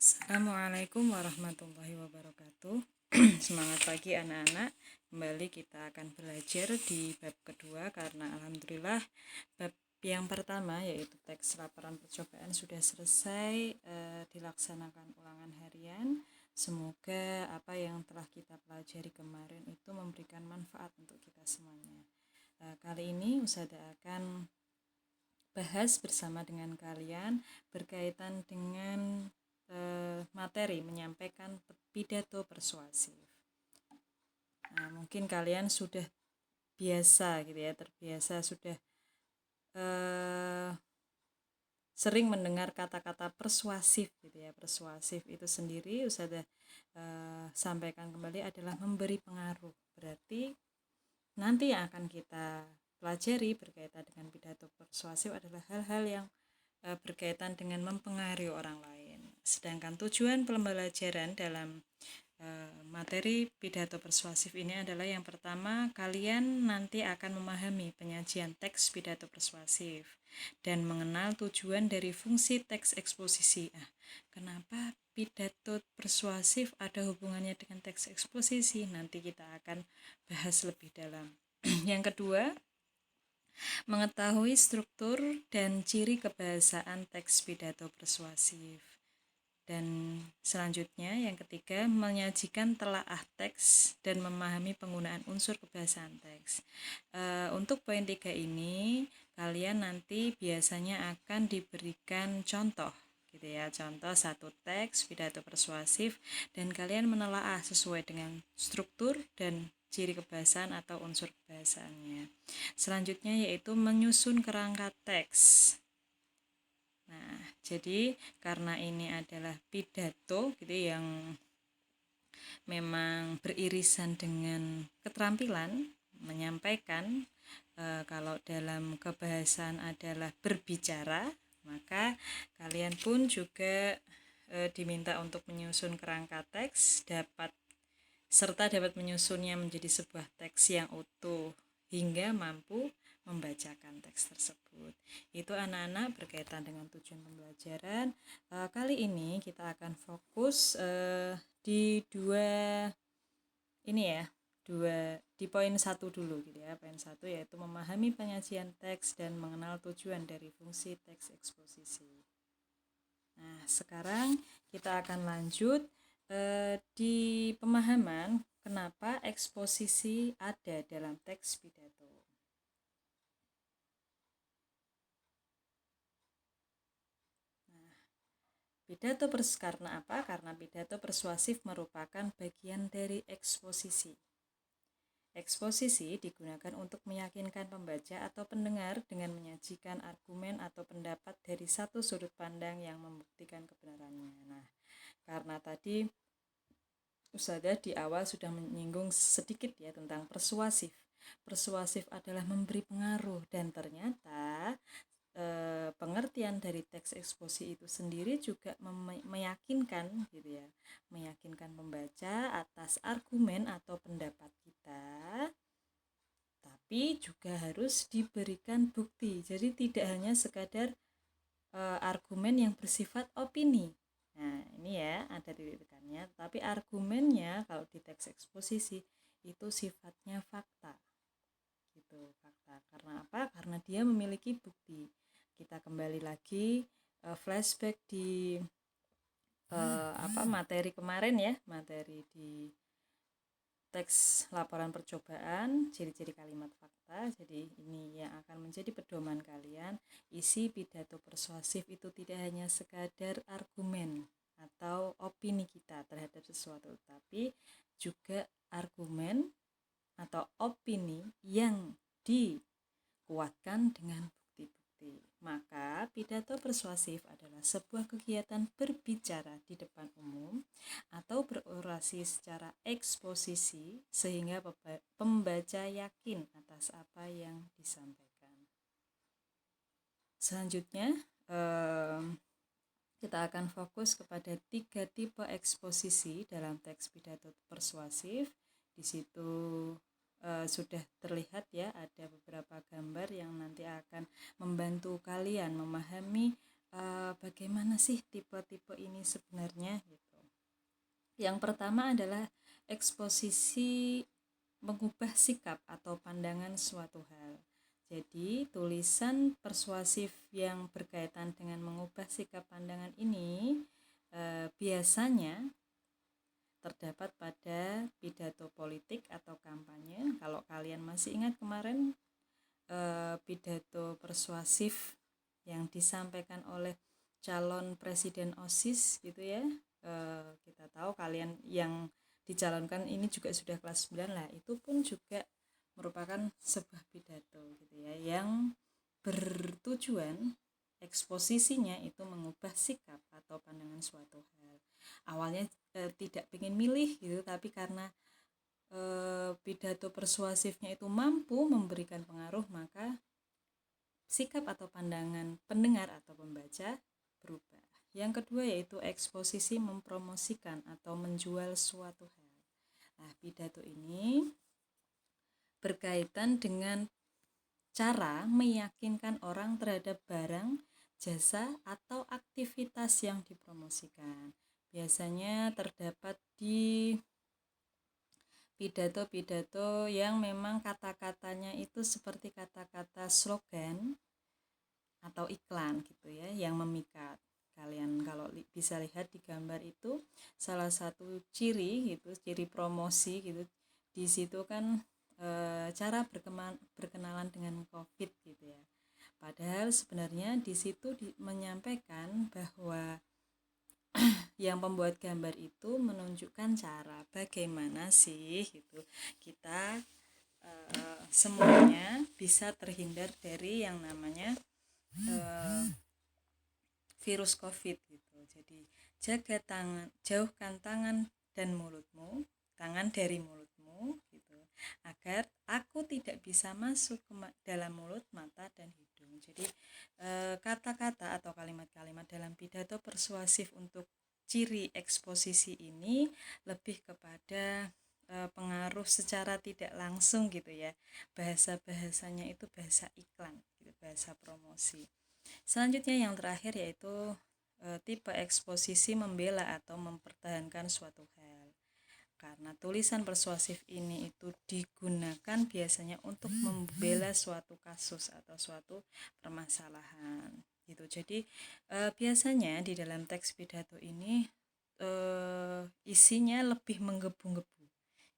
Assalamualaikum warahmatullahi wabarakatuh. Semangat pagi anak-anak. Kembali kita akan belajar di bab kedua karena alhamdulillah bab yang pertama yaitu teks laporan percobaan sudah selesai dilaksanakan ulangan harian. Semoga apa yang telah kita pelajari kemarin itu memberikan manfaat untuk kita semuanya. Kali ini Ustazah akan bahas bersama dengan kalian berkaitan dengan materi menyampaikan pidato persuasif. Nah, mungkin kalian sudah biasa gitu ya, terbiasa sudah sering mendengar kata-kata persuasif gitu ya. Persuasif itu sendiri Ustazah sampaikan kembali adalah memberi pengaruh. Berarti nanti yang akan kita pelajari berkaitan dengan pidato persuasif adalah hal-hal yang berkaitan dengan mempengaruhi orang lain. Sedangkan tujuan pembelajaran dalam materi pidato persuasif ini adalah yang pertama, kalian nanti akan memahami penyajian teks pidato persuasif dan mengenal tujuan dari fungsi teks eksposisi. Kenapa pidato persuasif ada hubungannya dengan teks eksposisi? Nanti kita akan bahas lebih dalam. Yang kedua, mengetahui struktur dan ciri kebahasaan teks pidato persuasif. Dan selanjutnya yang ketiga, menyajikan telaah teks dan memahami penggunaan unsur kebahasaan teks. Untuk poin 3 ini kalian nanti biasanya akan diberikan contoh gitu ya, contoh satu teks pidato persuasif dan kalian menelaah sesuai dengan struktur dan ciri kebahasaan atau unsur kebahasaannya. Selanjutnya yaitu menyusun kerangka teks. Nah, jadi karena ini adalah pidato gitu yang memang beririsan dengan keterampilan menyampaikan, kalau dalam kebahasaan adalah berbicara, maka kalian pun juga diminta untuk menyusun kerangka teks serta dapat menyusunnya menjadi sebuah teks yang utuh hingga mampu membacakan teks tersebut. Itu anak-anak berkaitan dengan tujuan pembelajaran. Kali ini kita akan fokus di di poin 1 dulu gitu ya. Poin 1 yaitu memahami penyajian teks dan mengenal tujuan dari fungsi teks eksposisi. Nah, sekarang kita akan lanjut di pemahaman kenapa eksposisi ada dalam teks pidato. Karena apa? Karena pidato persuasif merupakan bagian dari eksposisi. Eksposisi digunakan untuk meyakinkan pembaca atau pendengar dengan menyajikan argumen atau pendapat dari satu sudut pandang yang membuktikan kebenarannya. Nah, karena tadi Ustazah di awal sudah menyinggung sedikit ya tentang persuasif. Persuasif adalah memberi pengaruh dan ternyata pengertian dari teks eksposi itu sendiri juga meyakinkan gitu ya, meyakinkan pembaca atas argumen atau pendapat kita, tapi juga harus diberikan bukti. Jadi tidak hanya sekadar argumen yang bersifat opini. Nah, ini ya ada titik-titiknya, tapi argumennya kalau di teks eksposisi itu sifatnya fakta. Gitu, fakta. Karena apa? Karena dia memiliki bukti. Kita kembali lagi flashback di materi kemarin ya, materi di teks laporan percobaan, ciri-ciri kalimat fakta. Jadi ini yang akan menjadi pedoman kalian. Isi pidato persuasif itu tidak hanya sekadar argumen atau opini kita terhadap sesuatu, tapi juga argumen atau opini yang dikuatkan dengan bukti-bukti. Maka pidato persuasif adalah sebuah kegiatan berbicara di depan umum atau berorasi secara eksposisi sehingga pembaca yakin atas apa yang disampaikan. Selanjutnya kita akan fokus kepada 3 tipe eksposisi dalam teks pidato persuasif. Di situ sudah terlihat ya, ada beberapa gambar yang nanti akan membantu kalian memahami bagaimana sih tipe-tipe ini sebenarnya gitu. Yang pertama adalah eksposisi mengubah sikap atau pandangan suatu hal. Jadi, tulisan persuasif yang berkaitan dengan mengubah sikap pandangan ini biasanya terdapat pada pidato politik atau kampanye. Kalau kalian masih ingat kemarin pidato persuasif yang disampaikan oleh calon presiden OSIS gitu ya, kita tahu kalian yang dicalonkan ini juga sudah kelas 9 lah, itu pun juga merupakan sebuah pidato gitu ya, yang bertujuan eksposisinya itu mengubah sikap atau pandangan suatu hal. Awalnya tidak ingin milih gitu, tapi karena pidato persuasifnya itu mampu memberikan pengaruh, maka sikap atau pandangan pendengar atau pembaca berubah. Yang kedua yaitu eksposisi mempromosikan atau menjual suatu hal. Nah, pidato ini berkaitan dengan cara meyakinkan orang terhadap barang, jasa, atau aktivitas yang dipromosikan. Biasanya terdapat di pidato-pidato yang memang kata-katanya itu seperti kata-kata slogan atau iklan gitu ya, yang memikat. Kalian kalau bisa lihat di gambar itu, salah satu ciri gitu, ciri promosi gitu, di situ kan cara berkenalan dengan COVID gitu ya. Padahal sebenarnya di situ menyampaikan bahwa yang pembuat gambar itu menunjukkan cara bagaimana sih gitu kita semuanya bisa terhindar dari yang namanya virus COVID gitu. Jadi jaga tangan, jauhkan tangan dan mulutmu, tangan dari mulutmu gitu, agar aku tidak bisa masuk ke dalam mulut, mata dan hidung. Jadi kata-kata atau kalimat-kalimat dalam pidato persuasif untuk ciri eksposisi ini lebih kepada pengaruh secara tidak langsung gitu ya. Bahasa-bahasanya itu bahasa iklan gitu, bahasa promosi. Selanjutnya yang terakhir yaitu tipe eksposisi membela atau mempertahankan suatu hal. Karena tulisan persuasif ini itu digunakan biasanya untuk membela suatu kasus atau suatu permasalahan gitu. Jadi biasanya di dalam teks pidato ini isinya lebih menggebu-gebu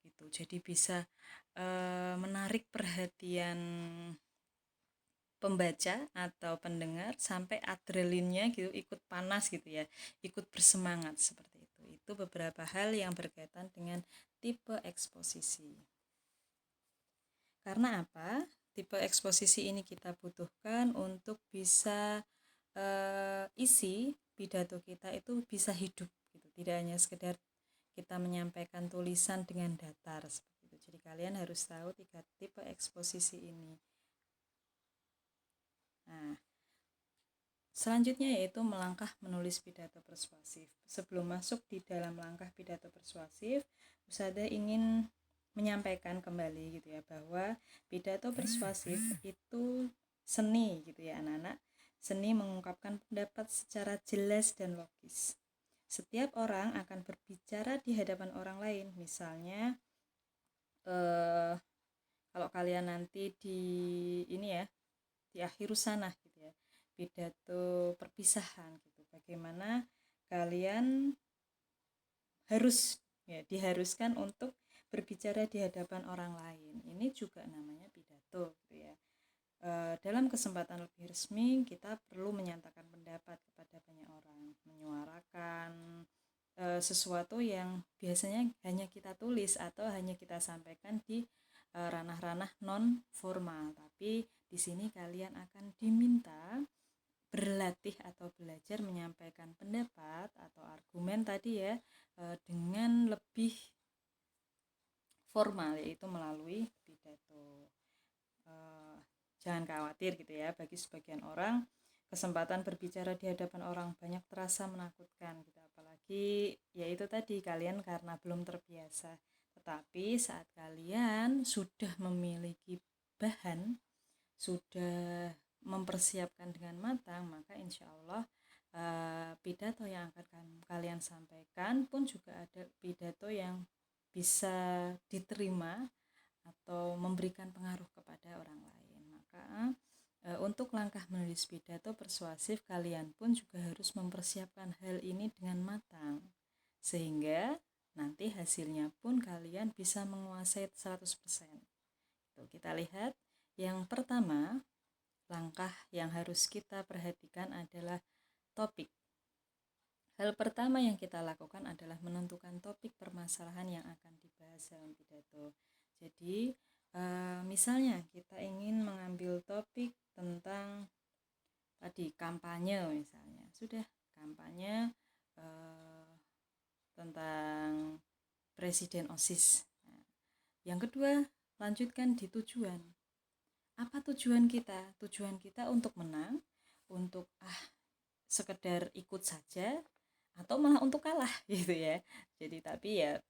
gitu. Jadi bisa menarik perhatian pembaca atau pendengar sampai adrenalinnya gitu ikut panas gitu ya, ikut bersemangat seperti itu. Itu beberapa hal yang berkaitan dengan tipe eksposisi. Karena apa? Tipe eksposisi ini kita butuhkan untuk bisa isi pidato kita itu bisa hidup gitu. Tidak hanya sekedar kita menyampaikan tulisan dengan datar seperti itu. Jadi kalian harus tahu 3 tipe eksposisi ini. Nah, selanjutnya yaitu melangkah menulis pidato persuasif. Sebelum masuk di dalam langkah pidato persuasif, Usada ingin menyampaikan kembali gitu ya, bahwa pidato persuasif itu seni gitu ya anak-anak. Seni mengungkapkan pendapat secara jelas dan logis. Setiap orang akan berbicara di hadapan orang lain. Misalnya kalau kalian nanti di ini ya, di akhir sana gitu ya, pidato perpisahan gitu, bagaimana kalian harus ya diharuskan untuk berbicara di hadapan orang lain. Ini juga namanya pidato gitu ya. Dalam kesempatan lebih resmi kita perlu menyatakan pendapat kepada banyak orang, menyuarakan sesuatu yang biasanya hanya kita tulis atau hanya kita sampaikan di ranah-ranah non formal, tapi di sini kalian akan diminta berlatih atau belajar menyampaikan pendapat atau argumen tadi ya dengan lebih formal, yaitu melalui pidato. Jangan khawatir gitu ya, bagi sebagian orang kesempatan berbicara di hadapan orang banyak terasa menakutkan gitu, apalagi yaitu tadi kalian karena belum terbiasa. Tetapi saat kalian sudah memiliki bahan, sudah mempersiapkan dengan matang, maka insya Allah pidato yang akan kalian sampaikan pun juga ada pidato yang bisa diterima atau memberikan pengaruh kepada orang lain. Maka untuk langkah menulis pidato persuasif, kalian pun juga harus mempersiapkan hal ini dengan matang, sehingga nanti hasilnya pun kalian bisa menguasai 100%. Kita lihat yang pertama, langkah yang harus kita perhatikan adalah topik. Hal pertama yang kita lakukan adalah menentukan topik permasalahan yang akan dibahas dalam pidato. Jadi misalnya kita ingin mengambil topik tentang tadi kampanye misalnya, sudah kampanye tentang presiden OSIS. Nah, yang kedua, lanjutkan di tujuan. Apa tujuan kita? Tujuan kita untuk menang, untuk sekedar ikut saja, atau malah untuk kalah gitu ya. Jadi tapi ya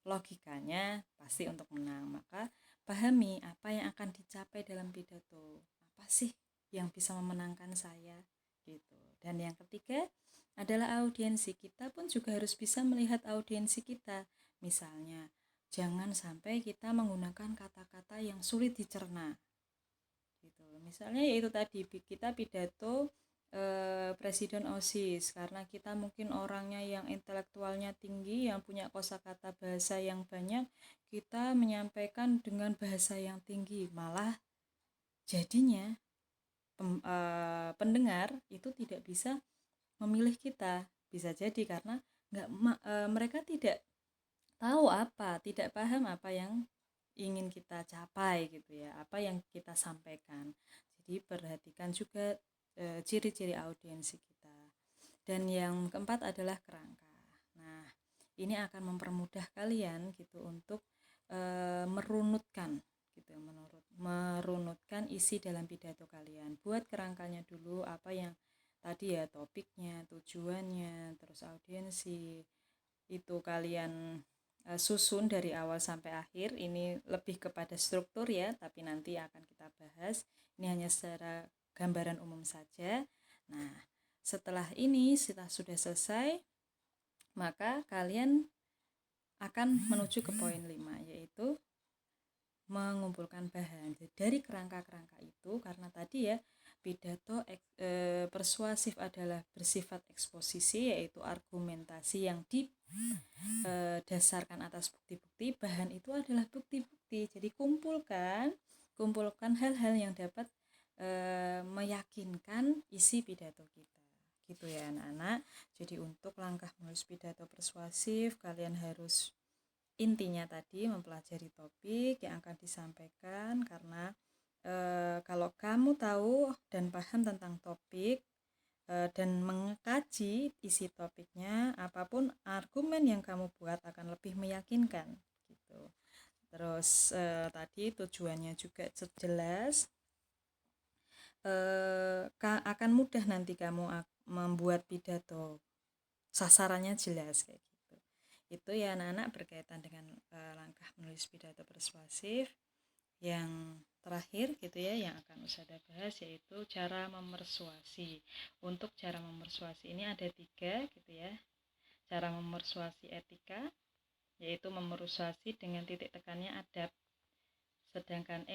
logikanya pasti untuk menang. Maka pahami apa yang akan dicapai dalam pidato. Apa sih yang bisa memenangkan saya gitu. Dan yang ketiga adalah audiensi. Kita pun juga harus bisa melihat audiensi kita. Misalnya, jangan sampai kita menggunakan kata-kata yang sulit dicerna. Gitu. Misalnya yaitu tadi kita pidato presiden OSIS, karena kita mungkin orangnya yang intelektualnya tinggi, yang punya kosakata bahasa yang banyak, kita menyampaikan dengan bahasa yang tinggi, malah jadinya pendengar itu tidak bisa memilih kita. Bisa jadi karena mereka tidak tahu tidak paham apa yang ingin kita capai gitu ya, apa yang kita sampaikan. Jadi perhatikan juga ciri-ciri audiensi kita. Dan yang keempat adalah kerangka. Nah, ini akan mempermudah kalian gitu untuk merunutkan gitu, merunutkan isi dalam pidato kalian. Buat kerangkanya dulu, apa yang tadi ya, topiknya, tujuannya, terus audiensi, itu kalian susun dari awal sampai akhir. Ini lebih kepada struktur ya, tapi nanti akan kita bahas. Ini hanya secara gambaran umum saja. Nah, setelah ini sudah selesai, maka kalian akan menuju ke poin 5, yaitu mengumpulkan bahan. Jadi dari kerangka-kerangka itu, karena tadi ya pidato persuasif adalah bersifat eksposisi, yaitu argumentasi yang didasarkan atas bukti-bukti. Bahan itu adalah bukti-bukti. Jadi kumpulkan hal-hal yang dapat meyakinkan isi pidato kita. Gitu ya anak-anak. Jadi untuk langkah menulis pidato persuasif, kalian harus intinya tadi mempelajari topik yang akan disampaikan, karena kalau kamu tahu dan paham tentang topik dan mengkaji isi topiknya, apapun argumen yang kamu buat akan lebih meyakinkan gitu. Terus tadi tujuannya juga jelas, akan mudah nanti kamu membuat pidato, sasarannya jelas kayak gitu. Itu ya anak-anak berkaitan dengan langkah menulis pidato persuasif. Yang terakhir gitu ya yang akan Usada bahas, yaitu cara memersuasi. Untuk cara memersuasi ini ada 3 gitu ya. Cara memersuasi etika, yaitu memersuasi dengan titik tekannya adab. Sedangkan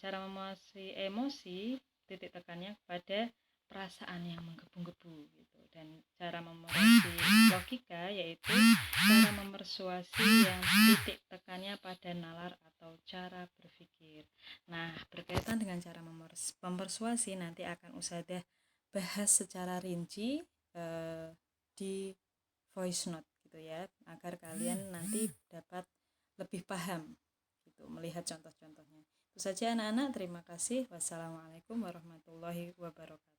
cara memersuasi emosi, titik tekannya pada perasaan yang menggebu-gebu gitu. Dan cara memersuasi logika, yaitu cara memersuasi yang titik tekannya pada nalar atau cara berpikir. Nah, berkaitan dengan cara mempersuasi nanti akan Ustadzah bahas secara rinci di voice note gitu ya, agar kalian nanti dapat lebih paham gitu, melihat contoh-contohnya. Itu saja anak-anak, terima kasih. Wassalamualaikum warahmatullahi wabarakatuh.